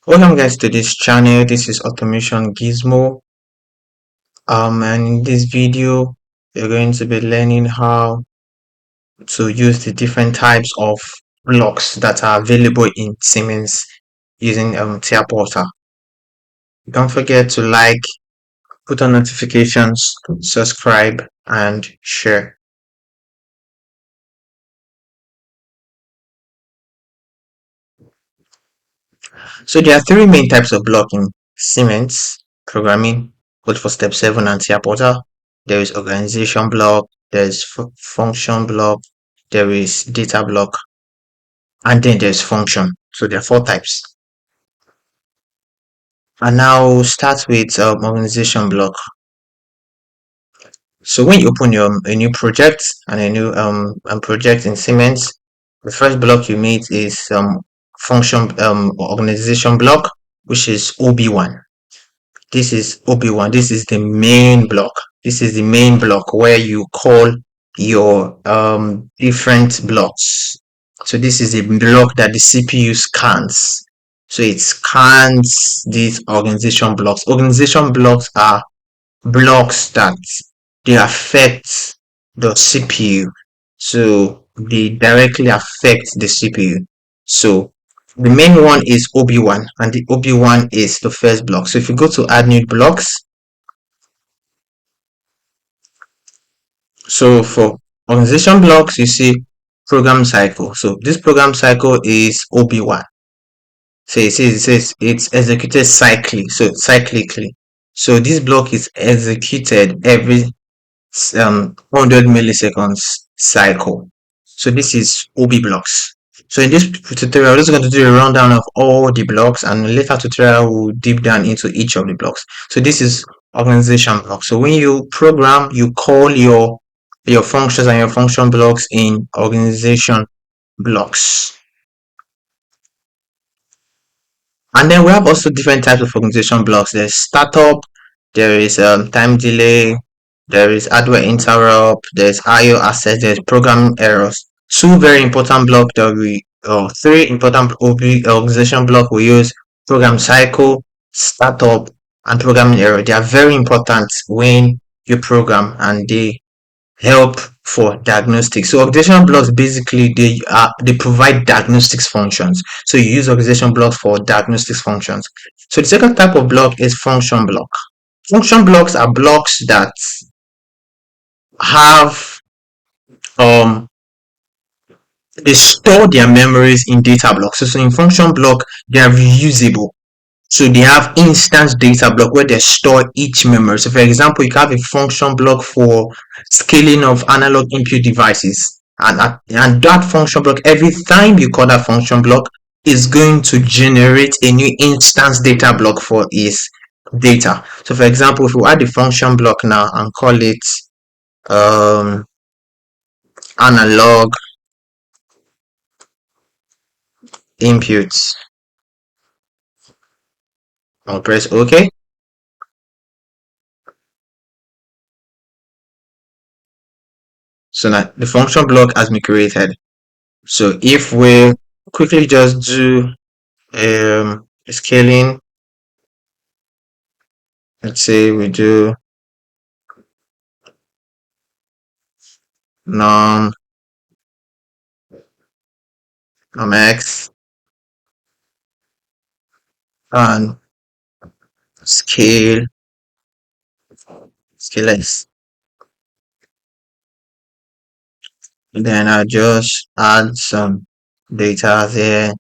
Welcome guys to this channel. This is Automation Gizmo. And in this video, you're going to be learning how to use the different types of blocks that are available in Siemens using Tier Portal. Don't forget to like, put on notifications, subscribe, and share. So there are three main types of block in Siemens programming, both for step 7 and Tier Portal. There is organization block, there is function block, there is data block, and then there's function. So there are four types. And now we'll start with organization block. So when you open a new project and a new project in Siemens, the first block you meet is function organization block, which is OB1. This is OB1. This is the main block. This is the main block where you call your different blocks. So this is a block that the CPU scans. So it scans these organization blocks. Organization blocks are blocks that they affect the CPU. So they directly affect the CPU. So the main one is OB1, and the OB1 is the first block. So if you go to add new blocks, so for organization blocks, you see program cycle. So this program cycle is OB1. So it says it's executed cyclically. So this block is executed every 100 milliseconds cycle. So this is OB blocks. So in this tutorial, we're just going to do a rundown of all the blocks, and in later tutorial we'll deep down into each of the blocks. So this is organization block. So when you program, you call your functions and your function blocks in organization blocks. And then we have also different types of organization blocks. There's startup, there is time delay, there is hardware interrupt, there's IO access, there's programming errors. Two very important blocks that we, three important organization block we use: program cycle, startup, and programming error. They are very important when you program, and they help for diagnostics. So organization blocks basically they provide diagnostics functions. So you use organization blocks for diagnostics functions. So the second type of block is function block. Function blocks are blocks that have they store their memories in data blocks. So in function block, they are reusable. So they have instance data block where they store each memory. So for example, you can have a function block for scaling of analog input devices. And that function block, every time you call that function block, is going to generate a new instance data block for its data. So for example, if we add the function block now and call it analog inputs, I'll press OK. So now the function block has been created. So if we quickly just do scaling, let's say we do num x and scale x, then I just add some data there.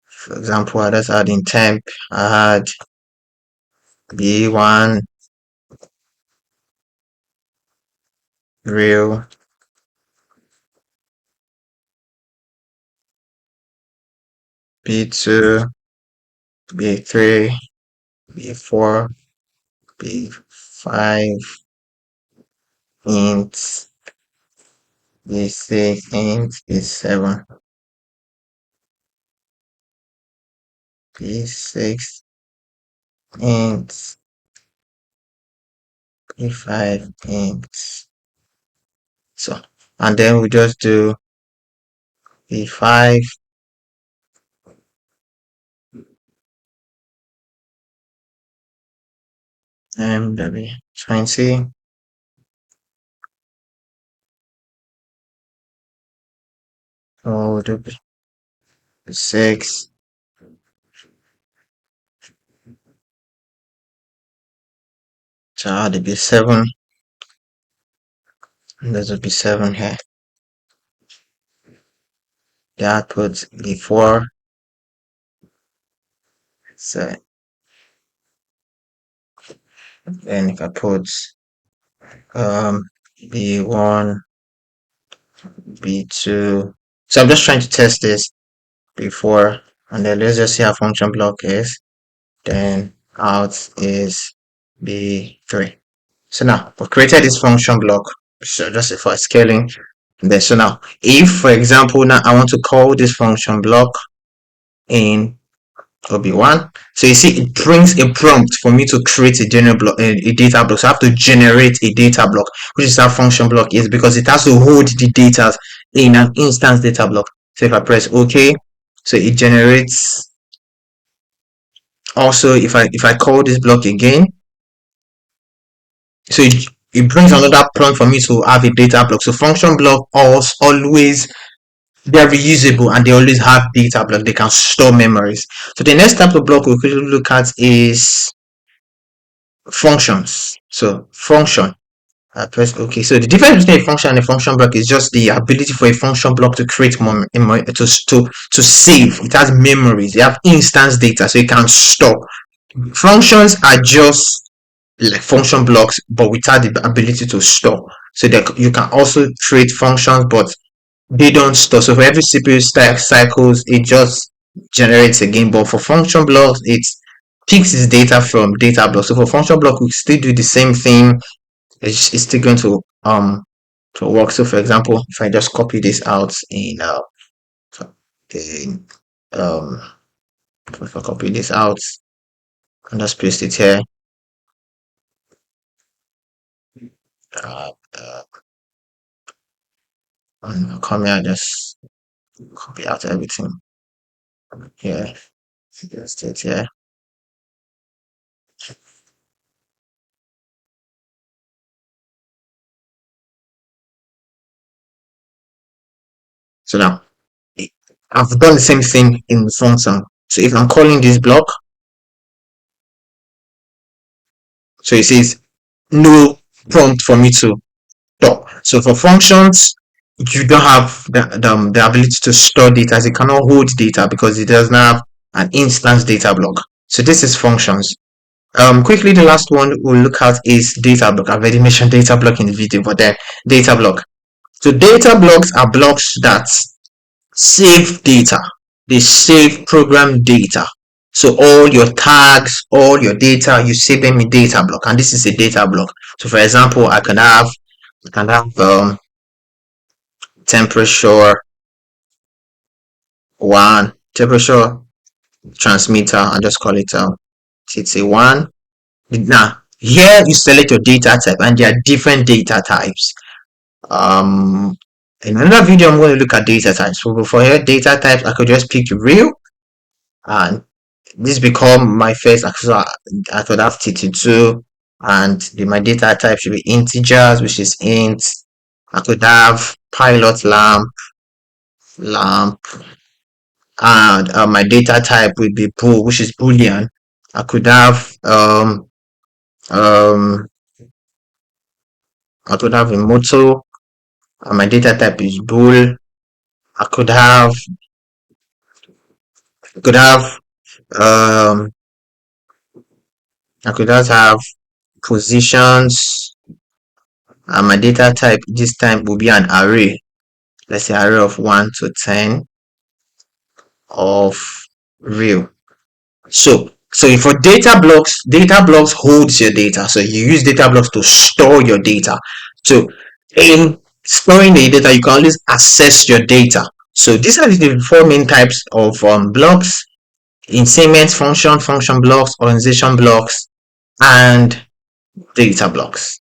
For example, I just add in temp, I add b1 real, b2, b3, b4, b5 int, b6 int, b7, b6 int, b5 int. So and then we just do b5 MW20 W6 W7, and there's W7 here. The output before, so then if I put B1, B2, so I'm just trying to test this before, and then let's just see how function block is. Then out is B3. So now we've created this function block, so just for scaling there. So now if, for example, now I want to call this function block in OB1, so you see it brings a prompt for me to create a general block, a data block. So I have to generate a data block, which is how function block is, because it has to hold the data in an instance data block. So if I press OK, so it generates. Also, if I call this block again, so it brings another prompt for me to have a data block. So function block always, they're reusable and they always have data block. They can store memories. So the next type of block we'll quickly look at is functions. So function. I press OK. So the difference between a function and a function block is just the ability for a function block to create more to save. It has memories. They have instance data, so it can store. Functions are just like function blocks, but without the ability to store. So that you can also create functions, but they don't store. So for every CPU stack cycles, it just generates again. But for function blocks, it picks its data from data blocks. So for function block, we still do the same thing. It's still going to work. So for example, if I just copy this out if I copy this out and just paste it here. And come here, just copy out everything here. Just it here. So now I've done the same thing in function. So if I'm calling this block, so it says no prompt for me to store. So for functions, you don't have the ability to store data. It cannot hold data because it does not have an instance data block. So this is functions. Quickly, the last one we'll look at is data block. I've already mentioned data block in the video, but then data block. So data blocks are blocks that save data. They save program data. So all your tags, all your data, you save them in data block, and this is a data block. So for example, I can have temperature one, temperature transmitter, and just call it TT1. Now here you select your data type, and there are different data types. In another video I'm going to look at data types. So for here data types, I could just pick real, and this become my first. So I could have TT2, and my data type should be integers, which is int. I could have pilot lamp, and my data type would be bool, which is boolean. I could have a motto, and my data type is bool. I could have I could just have positions, and my data type this time will be an array. Let's say array of 1 to 10 of real. So for data blocks holds your data. So you use data blocks to store your data. So in storing the data, you can always access your data. So these are the four main types of blocks in Siemens: function blocks, organization blocks, and data blocks.